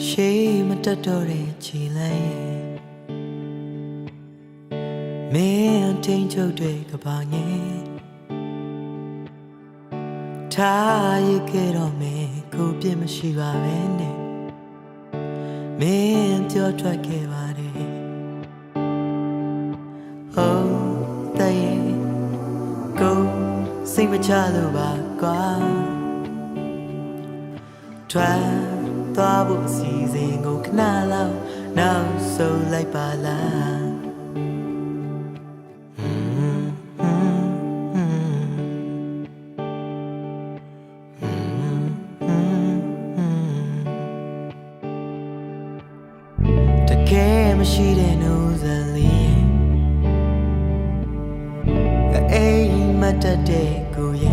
ရှေးမတက်တော့တဲ့ခြေလမ်းရဲ့မင်းအထိန်ချုပ်တဲ့ကဘာငယ်ထားရခဲ့တော့မယ်ကိုပြစ်မရှိပါပဲနဲ့မင်းပြောထွက်ခဲ့ပါတယ်ဟုတ်တဲ့ကိုစိတ်မချလို့ပါကွာထွက်သွားဖို့အစီအစဉ်ကိုခဏလောက်နောက်ဆုံးလိုက်ပါလားတကယ်မရှိတဲ့နှုတ်ဆက်လေးအိမ်မတက်တဲ့ကိုရဲ့